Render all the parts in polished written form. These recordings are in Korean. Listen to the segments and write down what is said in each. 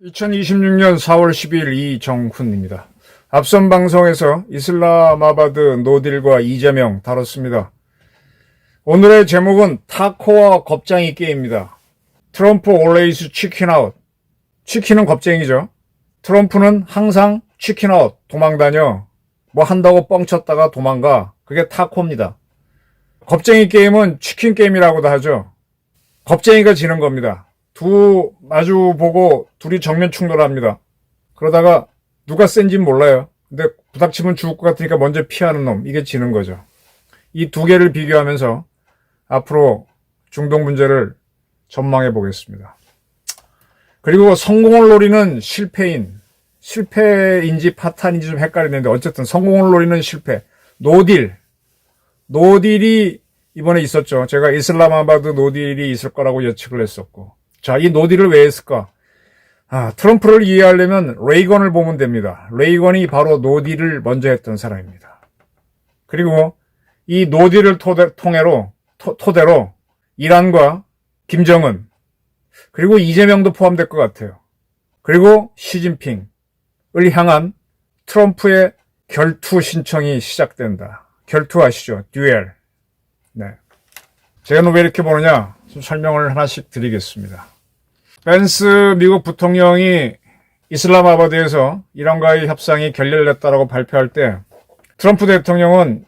(2026년 4월 10일) 이정훈입니다. 앞선 방송에서 이슬라마바드 노딜과 이재명 다뤘습니다. 오늘의 제목은 타코와 겁쟁이 게임입니다. 트럼프 always chicken out. 치킨은 겁쟁이죠. 트럼프는 항상 치킨 아웃, 도망다녀. 뭐 한다고 뻥쳤다가 도망가. 그게 타코입니다. 겁쟁이 게임은 치킨 게임이라고도 하죠. 겁쟁이가 지는 겁니다. 마주 보고 둘이 정면 충돌합니다. 그러다가 누가 센진 몰라요. 근데 부닥치면 죽을 것 같으니까 먼저 피하는 놈, 이게 지는 거죠. 이 두 개를 비교하면서 앞으로 중동 문제를 전망해 보겠습니다. 그리고 성공을 노리는 실패인지 파탄인지 좀 헷갈리는데 어쨌든 성공을 노리는 실패. 노딜이 이번에 있었죠. 제가 이슬라마바드 노딜이 있을 거라고 예측을 했었고. 자, 이 노딜을 왜 했을까? 트럼프를 이해하려면 레이건을 보면 됩니다. 레이건이 바로 노딜을 먼저 했던 사람입니다. 그리고 이 노딜을 토대로 이란과 김정은, 그리고 이재명도 포함될 것 같아요. 그리고 시진핑을 향한 트럼프의 결투 신청이 시작된다. 결투 아시죠? 듀엘. 네. 제가 왜 이렇게 보느냐? 좀 설명을 하나씩 드리겠습니다. 벤스 미국 부통령이 이슬라마바드에서 이란과의 협상이 결렬됐다라고 발표할 때 트럼프 대통령은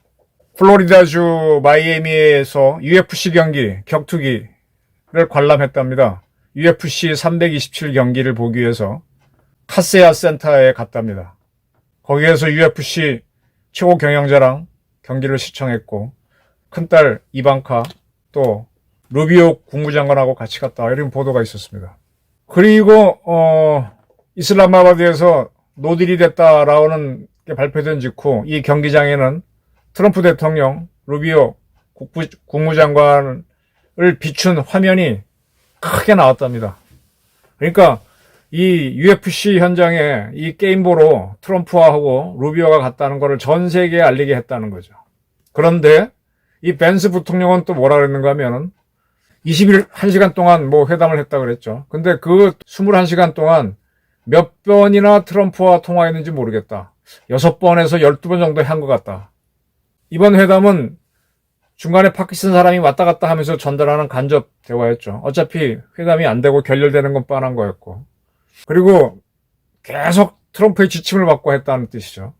플로리다주 마이애미에서 UFC 경기, 격투기를 관람했답니다. UFC 327 경기를 보기 위해서 카세아 센터에 갔답니다. 거기에서 UFC 최고 경영자랑 경기를 시청했고 큰딸 이방카 또 루비오 국무장관하고 같이 갔다, 이런 보도가 있었습니다. 그리고 이슬라마바드에서 노딜이 됐다라는 게 발표된 직후 이 경기장에는 트럼프 대통령, 루비오 국무장관을 비춘 화면이 크게 나왔답니다. 그러니까 이 UFC 현장에 이 게임 보러 트럼프하고 루비오가 갔다는 것을 전 세계에 알리게 했다는 거죠. 그런데 이 벤스 부통령은 또 뭐라 그랬는가 하면은 21시간 동안 뭐 회담을 했다 그랬죠. 근데 그 21시간 동안 몇 번이나 트럼프와 통화했는지 모르겠다. 6번에서 12번 정도 한 것 같다. 이번 회담은 중간에 파키스탄 사람이 왔다 갔다 하면서 전달하는 간접 대화였죠. 어차피 회담이 안 되고 결렬되는 건 뻔한 거였고. 그리고 계속 트럼프의 지침을 받고 했다는 뜻이죠.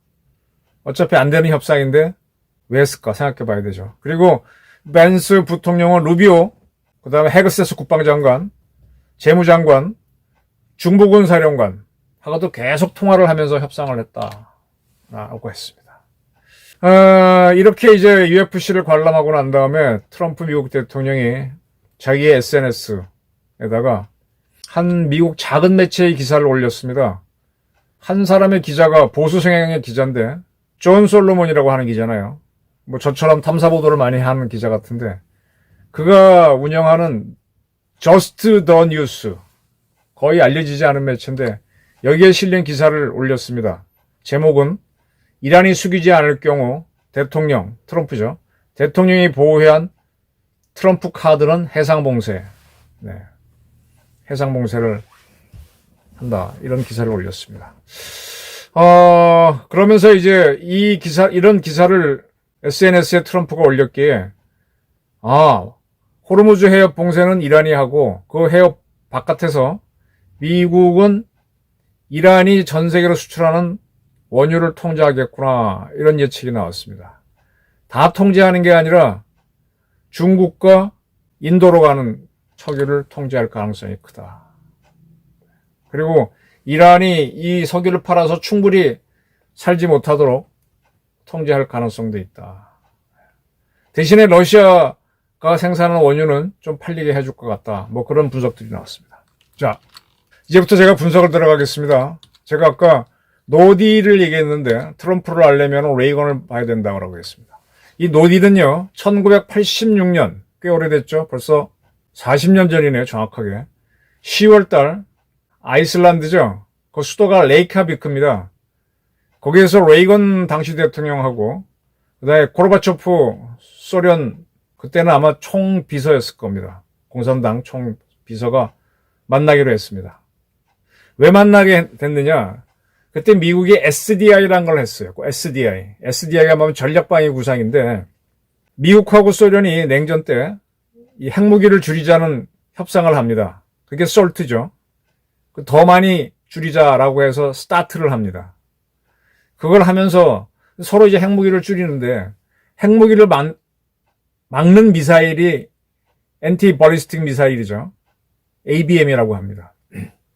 어차피 안 되는 협상인데 왜 했을까 생각해 봐야 되죠. 그리고 벤스 부통령은 루비오, 그 다음에 헤그세스 국방장관, 재무장관, 중부군 사령관 하고도 계속 통화를 하면서 협상을 했다라고 했습니다. 이렇게 이제 UFC를 관람하고 난 다음에 트럼프 미국 대통령이 자기의 SNS에다가 한 미국 작은 매체의 기사를 올렸습니다. 한 사람의 기자가 보수 성향의 기자인데 존 솔로몬이라고 하는 기자잖아요. 뭐 저처럼 탐사 보도를 많이 하는 기자 같은데 그가 운영하는 Just the News, 거의 알려지지 않은 매체인데 여기에 실린 기사를 올렸습니다. 제목은 이란이 숙이지 않을 경우 대통령, 트럼프죠. 대통령이 보유한 트럼프 카드는 해상봉쇄. 네. 해상봉쇄를 한다. 이런 기사를 올렸습니다. 그러면서 이제 이런 기사를 SNS에 트럼프가 올렸기에, 호르무즈 해협 봉쇄는 이란이 하고, 그 해협 바깥에서 미국은 이란이 전 세계로 수출하는 원유를 통제하겠구나, 이런 예측이 나왔습니다. 다 통제하는 게 아니라 중국과 인도로 가는 석유를 통제할 가능성이 크다. 그리고 이란이 이 석유를 팔아서 충분히 살지 못하도록 통제할 가능성도 있다. 대신에 러시아가 생산하는 원유는 좀 팔리게 해줄 것 같다. 뭐 그런 분석들이 나왔습니다. 자, 이제부터 제가 분석을 들어가겠습니다. 제가 아까 노딜을 얘기했는데 트럼프를 알려면 레이건을 봐야 된다고 했습니다. 이 노딜은요, 1986년, 꽤 오래됐죠. 벌써 40년 전이네요, 정확하게. 10월달 아이슬란드죠. 그 수도가 레이카비크입니다. 거기에서 레이건 당시 대통령하고 그다음에 고르바초프 소련 그때는 아마 총비서였을 겁니다. 공산당 총비서가 만나기로 했습니다. 왜 만나게 됐느냐? 그때 미국이 SDI라는 걸 했어요. SDI가 뭐 전략방위 구상인데 미국하고 소련이 냉전 때 이 핵무기를 줄이자는 협상을 합니다. 그게 솔트죠. 더 많이 줄이자라고 해서 스타트를 합니다. 그걸 하면서 서로 이제 핵무기를 줄이는데 핵무기를 막는 미사일이 엔티 버리스틱 미사일이죠. ABM이라고 합니다.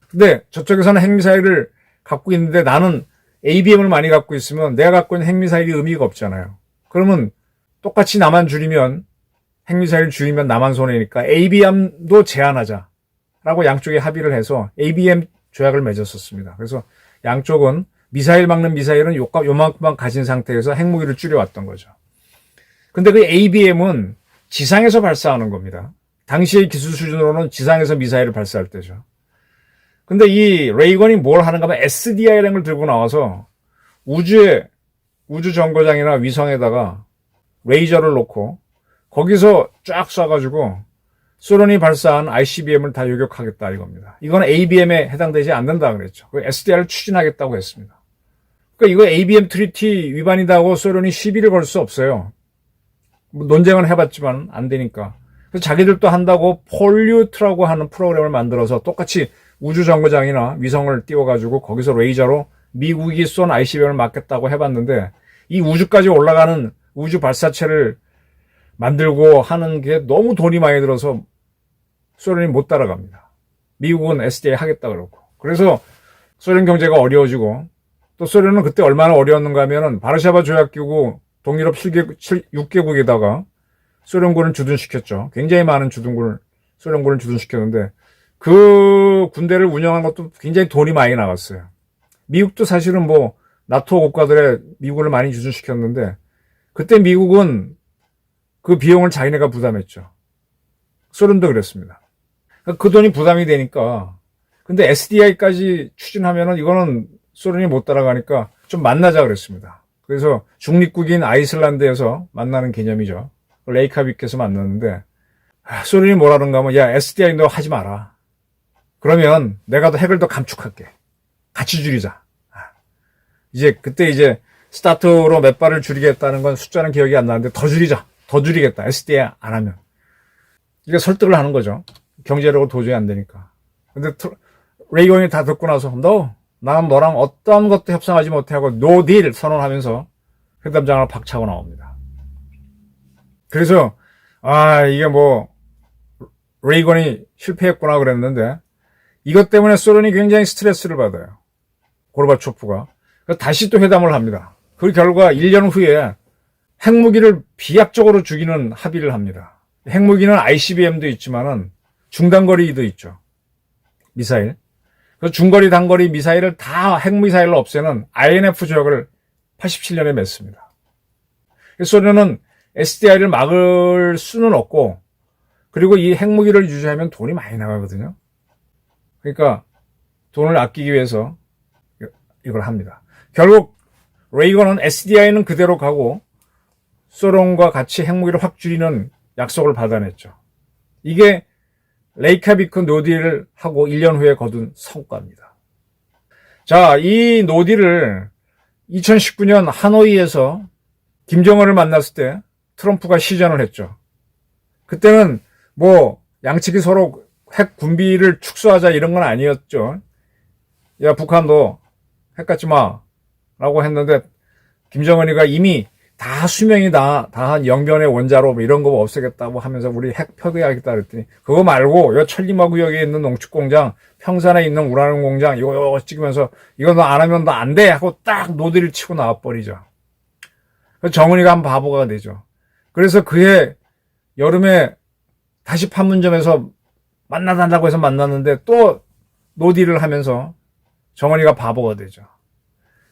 근데 저쪽에서는 핵미사일을 갖고 있는데 나는 ABM을 많이 갖고 있으면 내가 갖고 있는 핵미사일이 의미가 없잖아요. 그러면 똑같이 나만 줄이면 핵미사일 줄이면 나만 손해니까 ABM도 제한하자라고 양쪽에 합의를 해서 ABM 조약을 맺었었습니다. 그래서 양쪽은 미사일 막는 미사일은 요만큼만 가진 상태에서 핵무기를 줄여왔던 거죠. 근데 그 ABM은 지상에서 발사하는 겁니다. 당시의 기술 수준으로는 지상에서 미사일을 발사할 때죠. 근데 이 레이건이 뭘 하는가 하면 SDI라는 걸 들고 나와서 우주 정거장이나 위성에다가 레이저를 놓고 거기서 쫙 쏴가지고 소련이 발사한 ICBM을 다 요격하겠다 이겁니다. 이건 ABM에 해당되지 않는다 그랬죠. SDI를 추진하겠다고 했습니다. 그러니까 이거 ABM 트리티 위반이다고 소련이 시비를 걸 수 없어요. 논쟁은 해봤지만 안 되니까. 그래서 자기들도 한다고 폴류트라고 하는 프로그램을 만들어서 똑같이 우주 정거장이나 위성을 띄워가지고 거기서 레이저로 미국이 쏜 ICBM을 맞겠다고 해봤는데 이 우주까지 올라가는 우주 발사체를 만들고 하는 게 너무 돈이 많이 들어서 소련이 못 따라갑니다. 미국은 SDI 하겠다 그러고. 그래서 소련 경제가 어려워지고 또 소련은 그때 얼마나 어려웠는가 하면은 바르샤바 조약기구 동유럽 6개국에다가 소련군을 주둔시켰죠. 굉장히 많은 소련군을 주둔시켰는데 그 군대를 운영한 것도 굉장히 돈이 많이 나갔어요. 미국도 사실은 뭐 나토 국가들의 미국을 많이 주둔시켰는데 그때 미국은 그 비용을 자기네가 부담했죠. 소련도 그랬습니다. 그 돈이 부담이 되니까. 근데 SDI까지 추진하면은 이거는 소련이 못 따라가니까 좀 만나자 그랬습니다. 그래서 중립국인 아이슬란드에서 만나는 개념이죠. 레이카빅에서 만났는데 소련이 뭐라는가 하면 야 SDI 너 하지 마라. 그러면 내가 더 핵을 더 감축할게. 같이 줄이자. 그때 스타트로 몇 발을 줄이겠다는 건 숫자는 기억이 안 나는데 더 줄이자. 더 줄이겠다. SDI 안 하면. 이게 설득을 하는 거죠. 경제력으로 도저히 안 되니까. 근데 레이건이 다 듣고 나서 나는 너랑 어떤 것도 협상하지 못하고 노딜 선언하면서 회담장을 박차고 나옵니다. 그래서 이게 레이건이 실패했구나 그랬는데 이것 때문에 소련이 굉장히 스트레스를 받아요. 고르바초프가. 그래서 다시 또 회담을 합니다. 그 결과 1년 후에 핵무기를 비약적으로 죽이는 합의를 합니다. 핵무기는 ICBM도 있지만은 중단거리도 있죠. 미사일. 그 중거리, 단거리 미사일을 다 핵미사일로 없애는 INF 조약을 87년에 맺습니다. 소련은 SDI를 막을 수는 없고, 그리고 이 핵무기를 유지하면 돈이 많이 나가거든요. 그러니까 돈을 아끼기 위해서 이걸 합니다. 결국 레이건은 SDI는 그대로 가고 소련과 같이 핵무기를 확 줄이는 약속을 받아냈죠. 이게 레이카비크 노딜을 하고 1년 후에 거둔 성과입니다. 자, 이 노딜을 2019년 하노이에서 김정은을 만났을 때 트럼프가 시전을 했죠. 그때는 양측이 서로 핵 군비를 축소하자 이런 건 아니었죠. 야, 북한 너 핵 갖지 마. 라고 했는데 김정은이가 이미 다 수명이 다한 영변의 원자로 이런 거 없애겠다고 하면서 우리 핵 폐기하겠다 그랬더니 그거 말고 요 천리마구역에 있는 농축공장, 평산에 있는 우라늄 공장 이거 찍으면서 이거 너 안 하면 너 안 돼 하고 딱 노드를 치고 나와버리죠. 정은이가 한 바보가 되죠. 그래서 그해 여름에 다시 판문점에서 만나달라고 해서 만났는데 또 노딜을 하면서 정은이가 바보가 되죠.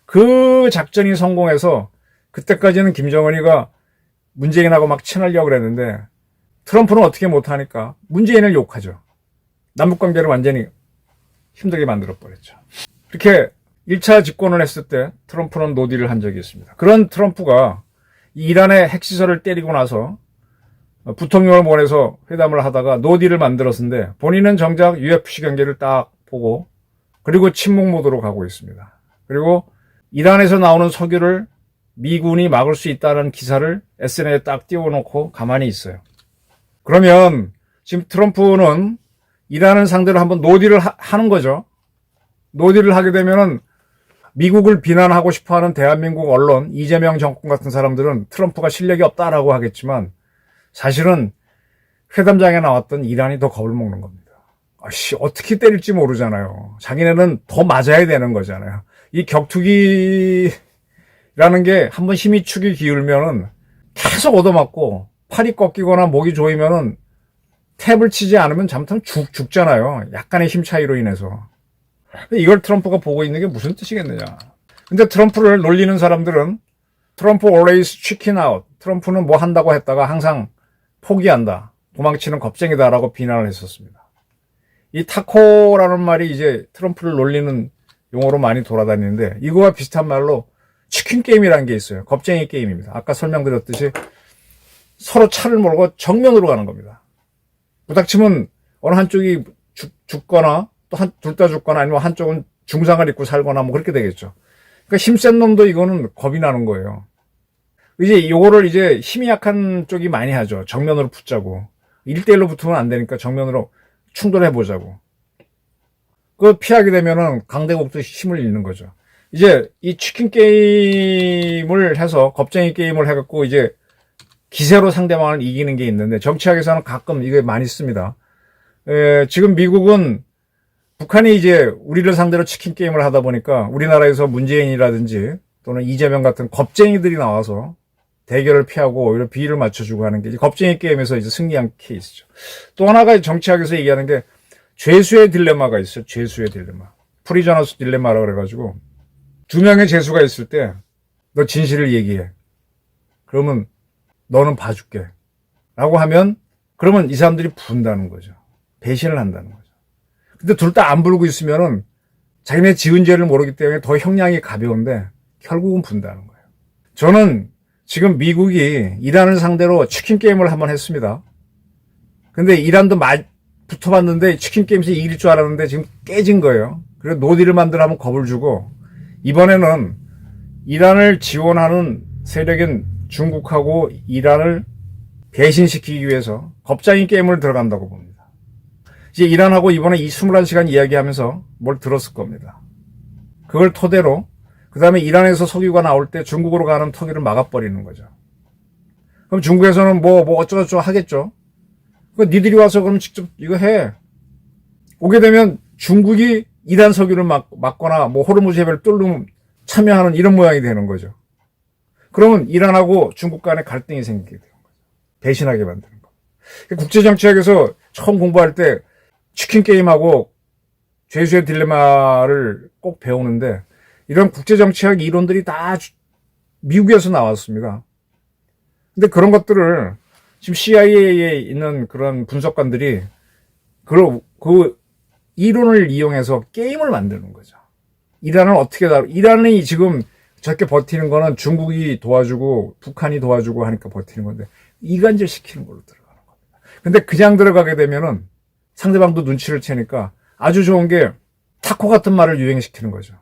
그 작전이 성공해서 그때까지는 김정은이가 문재인하고 막 친하려고 그랬는데 트럼프는 어떻게 못하니까 문재인을 욕하죠. 남북관계를 완전히 힘들게 만들어버렸죠. 이렇게 1차 집권을 했을 때 트럼프는 노딜을 한 적이 있습니다. 그런 트럼프가 이란의 핵시설을 때리고 나서 부통령을 보내서 회담을 하다가 노딜을 만들었는데 본인은 정작 UFC 경기를 딱 보고 그리고 침묵 모드로 가고 있습니다. 그리고 이란에서 나오는 석유를 미군이 막을 수 있다는 기사를 SNS에 딱 띄워놓고 가만히 있어요. 그러면 지금 트럼프는 이란을 상대로 한번 노딜을 하는 거죠. 노딜을 하게 되면은 미국을 비난하고 싶어하는 대한민국 언론, 이재명 정권 같은 사람들은 트럼프가 실력이 없다라고 하겠지만 사실은 회담장에 나왔던 이란이 더 겁을 먹는 겁니다. 어떻게 때릴지 모르잖아요. 자기네는 더 맞아야 되는 거잖아요. 이 격투기라는 게 한번 힘이 축이 기울면은 계속 얻어맞고 팔이 꺾이거나 목이 조이면은 탭을 치지 않으면 잘못하면 죽잖아요. 약간의 힘 차이로 인해서. 이걸 트럼프가 보고 있는 게 무슨 뜻이겠느냐. 근데 트럼프를 놀리는 사람들은 트럼프 always chicken out. 트럼프는 뭐 한다고 했다가 항상 포기한다. 도망치는 겁쟁이다라고 비난을 했었습니다. 이 타코라는 말이 이제 트럼프를 놀리는 용어로 많이 돌아다니는데 이거와 비슷한 말로 치킨 게임이라는 게 있어요. 겁쟁이 게임입니다. 아까 설명드렸듯이 서로 차를 몰고 정면으로 가는 겁니다. 부닥치면 어느 한쪽이 죽거나 또 둘 다 죽거나 아니면 한쪽은 중상을 입고 살거나 뭐 그렇게 되겠죠. 그러니까 힘센 놈도 이거는 겁이 나는 거예요. 이제 요거를 이제 힘이 약한 쪽이 많이 하죠. 정면으로 붙자고. 1대1로 붙으면 안 되니까 정면으로 충돌해보자고. 그거 피하게 되면은 강대국도 힘을 잃는 거죠. 이제 이 치킨 게임을 해서 겁쟁이 게임을 해갖고 이제 기세로 상대방을 이기는 게 있는데 정치학에서는 가끔 이게 많이 씁니다. 지금 미국은 북한이 이제 우리를 상대로 치킨 게임을 하다 보니까 우리나라에서 문재인이라든지 또는 이재명 같은 겁쟁이들이 나와서 대결을 피하고 오히려 비위를 맞춰주고 하는 게 겁쟁이 게임에서 이제 승리한 케이스죠. 또 하나가 정치학에서 얘기하는 게 죄수의 딜레마가 있어요. 죄수의 딜레마. 프리저너스 딜레마라고 그래가지고 두 명의 죄수가 있을 때 너 진실을 얘기해. 그러면 너는 봐줄게. 라고 하면 그러면 이 사람들이 분다는 거죠. 배신을 한다는 거죠. 근데 둘 다 안 부르고 있으면은 자기네 지은 죄를 모르기 때문에 더 형량이 가벼운데 결국은 분다는 거예요. 저는 지금 미국이 이란을 상대로 치킨 게임을 한번 했습니다. 근데 이란도 붙어봤는데 치킨 게임에서 이길 줄 알았는데 지금 깨진 거예요. 그래서 노딜을 만들어 하면 겁을 주고 이번에는 이란을 지원하는 세력인 중국하고 이란을 배신시키기 위해서 겁쟁이 게임을 들어간다고 봅니다. 이제 이란하고 이번에 이 21시간 이야기하면서 뭘 들었을 겁니다. 그걸 토대로 그 다음에 이란에서 석유가 나올 때 중국으로 가는 터기를 막아버리는 거죠. 그럼 중국에서는 뭐 어쩌고저쩌고 하겠죠. 니들이 와서 그럼 직접 이거 해. 오게 되면 중국이 이란 석유를 막거나 뭐 호르무즈 해변을 뚫으면 참여하는 이런 모양이 되는 거죠. 그러면 이란하고 중국 간에 갈등이 생기게 되는 거죠. 배신하게 만드는 거. 국제정치학에서 처음 공부할 때 치킨 게임하고 죄수의 딜레마를 꼭 배우는데 이런 국제정치학 이론들이 다 미국에서 나왔습니다. 근데 그런 것들을 지금 CIA에 있는 그런 분석관들이 그 이론을 이용해서 게임을 만드는 거죠. 이란을 어떻게 이란이 지금 저렇게 버티는 거는 중국이 도와주고 북한이 도와주고 하니까 버티는 건데 이간질 시키는 걸로 들어가는 겁니다. 근데 그냥 들어가게 되면은 상대방도 눈치를 채니까 아주 좋은 게 타코 같은 말을 유행시키는 거죠.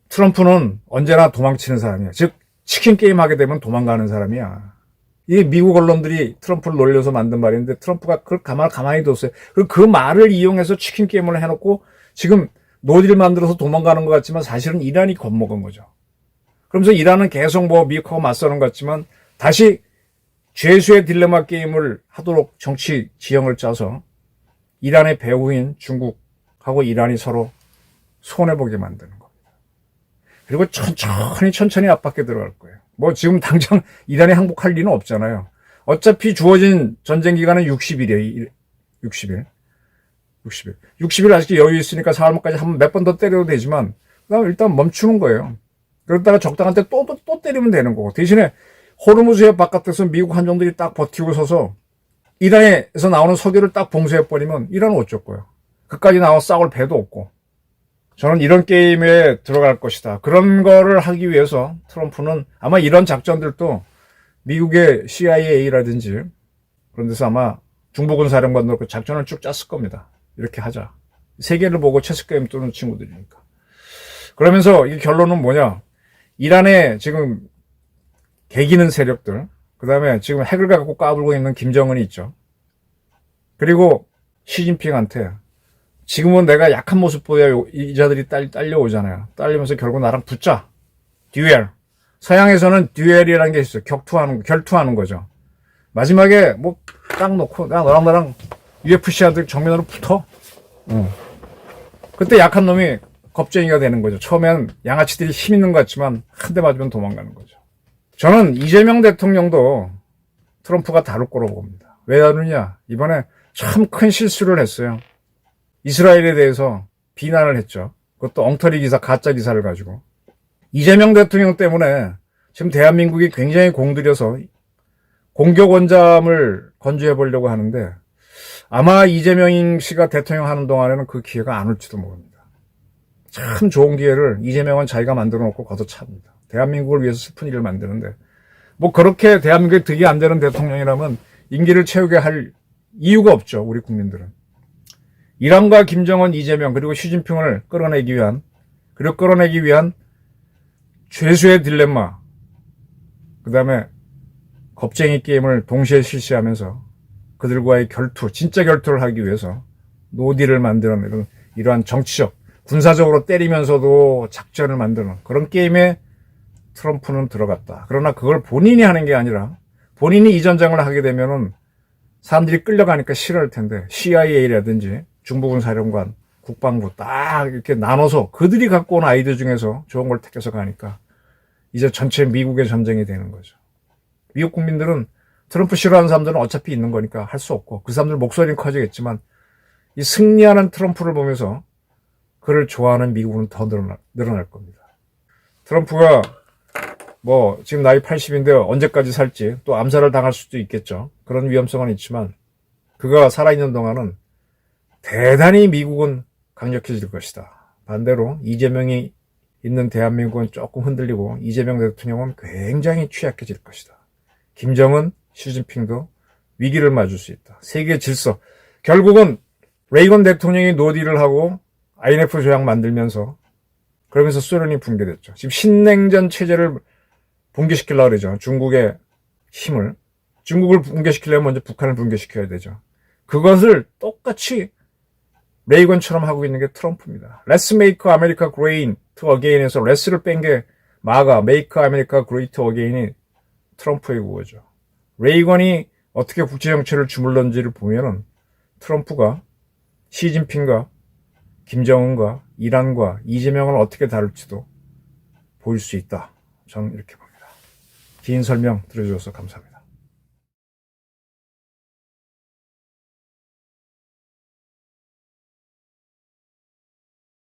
트럼프는 언제나 도망치는 사람이야. 즉 치킨 게임 하게 되면 도망가는 사람이야. 이게 미국 언론들이 트럼프를 놀려서 만든 말인데 트럼프가 그걸 가만히 뒀어요. 그리고 그 말을 이용해서 치킨 게임을 해놓고 지금 노딜 만들어서 도망가는 것 같지만 사실은 이란이 겁먹은 거죠. 그러면서 이란은 계속 미국하고 맞서는 것 같지만 다시 죄수의 딜레마 게임을 하도록 정치 지형을 짜서 이란의 배후인 중국하고 이란이 서로 손해보게 만드는 겁니다. 그리고 천천히 압박해 들어갈 거예요. 지금 당장 이란이 항복할 리는 없잖아요. 어차피 주어진 전쟁 기간은 60일이에요. 60일 아직 여유 있으니까 4월까지 한 몇 번 더 때려도 되지만 그다음 일단 멈추는 거예요. 그러다가 적당한 때 또 때리면 되는 거고 대신에 호르무즈 해협 바깥에서 미국 함정들이 딱 버티고 서서 이란에서 나오는 석유를 딱 봉쇄해버리면 이란은 어쩔 거예요. 그까지 나와 싸울 배도 없고 저는 이런 게임에 들어갈 것이다. 그런 거를 하기 위해서 트럼프는 아마 이런 작전들도 미국의 CIA라든지 그런 데서 아마 중부군사령관도 그 작전을 쭉 짰을 겁니다. 이렇게 하자. 세계를 보고 체스게임 뜨는 친구들이니까. 그러면서 이 결론은 뭐냐. 이란에 지금 개기는 세력들, 그 다음에 지금 핵을 갖고 까불고 있는 김정은이 있죠. 그리고 시진핑한테 지금은 내가 약한 모습 보여야 이자들이 딸려오잖아요. 딸리면서 결국 나랑 붙자. 듀엘. 서양에서는 듀엘이라는 게 있어요. 결투하는 거죠. 마지막에 뭐 딱 놓고 너랑 나랑 UFC한테 정면으로 붙어. 그때 약한 놈이 겁쟁이가 되는 거죠. 처음엔 양아치들이 힘 있는 것 같지만 한 대 맞으면 도망가는 거죠. 저는 이재명 대통령도 트럼프가 다룰 거라고 봅니다. 왜 다루냐? 이번에 참 큰 실수를 했어요. 이스라엘에 대해서 비난을 했죠. 그것도 엉터리 기사, 가짜 기사를 가지고. 이재명 대통령 때문에 지금 대한민국이 굉장히 공들여서 공격 원잠을 건조해 보려고 하는데 아마 이재명 씨가 대통령 하는 동안에는 그 기회가 안 올지도 모릅니다. 참 좋은 기회를 이재명은 자기가 만들어 놓고 걷어찹니다. 대한민국을 위해서 슬픈 일을 만드는데 뭐 그렇게 대한민국에 득이 안 되는 대통령이라면 임기를 채우게 할 이유가 없죠. 우리 국민들은. 이란과 김정은, 이재명 그리고 시진핑을 끌어내기 위한 죄수의 딜레마, 그 다음에 겁쟁이 게임을 동시에 실시하면서 그들과의 결투, 진짜 결투를 하기 위해서 노딜을 만드는 이러한 정치적, 군사적으로 때리면서도 작전을 만드는 그런 게임에 트럼프는 들어갔다. 그러나 그걸 본인이 하는 게 아니라 본인이 이 전쟁을 하게 되면은 사람들이 끌려가니까 싫어할 텐데 CIA라든지 중부군사령관, 국방부 딱 이렇게 나눠서 그들이 갖고 온 아이디어 중에서 좋은 걸 택해서 가니까 이제 전체 미국의 전쟁이 되는 거죠. 미국 국민들은 트럼프 싫어하는 사람들은 어차피 있는 거니까 할 수 없고 그 사람들 목소리는 커지겠지만 이 승리하는 트럼프를 보면서 그를 좋아하는 미국은 더 늘어날 겁니다. 트럼프가 뭐 지금 나이 80인데 언제까지 살지 또 암살을 당할 수도 있겠죠. 그런 위험성은 있지만 그가 살아있는 동안은 대단히 미국은 강력해질 것이다. 반대로 이재명이 있는 대한민국은 조금 흔들리고 이재명 대통령은 굉장히 취약해질 것이다. 김정은, 시진핑도 위기를 맞을 수 있다. 세계 질서. 결국은 레이건 대통령이 노딜을 하고 INF 조약 만들면서 그러면서 소련이 붕괴됐죠. 지금 신냉전 체제를 붕괴시키려고 그러죠. 중국의 힘을. 중국을 붕괴시키려면 먼저 북한을 붕괴시켜야 되죠. 그것을 똑같이 레이건처럼 하고 있는 게 트럼프입니다. Let's make America great again에서 let's를 뺀 게 마가, make America great again이 트럼프의 구호죠. 레이건이 어떻게 국제정치를 주물렀는지를 보면은 트럼프가 시진핑과 김정은과 이란과 이재명을 어떻게 다룰지도 보일 수 있다. 저는 이렇게 봅니다. 긴 설명 들어주셔서 감사합니다.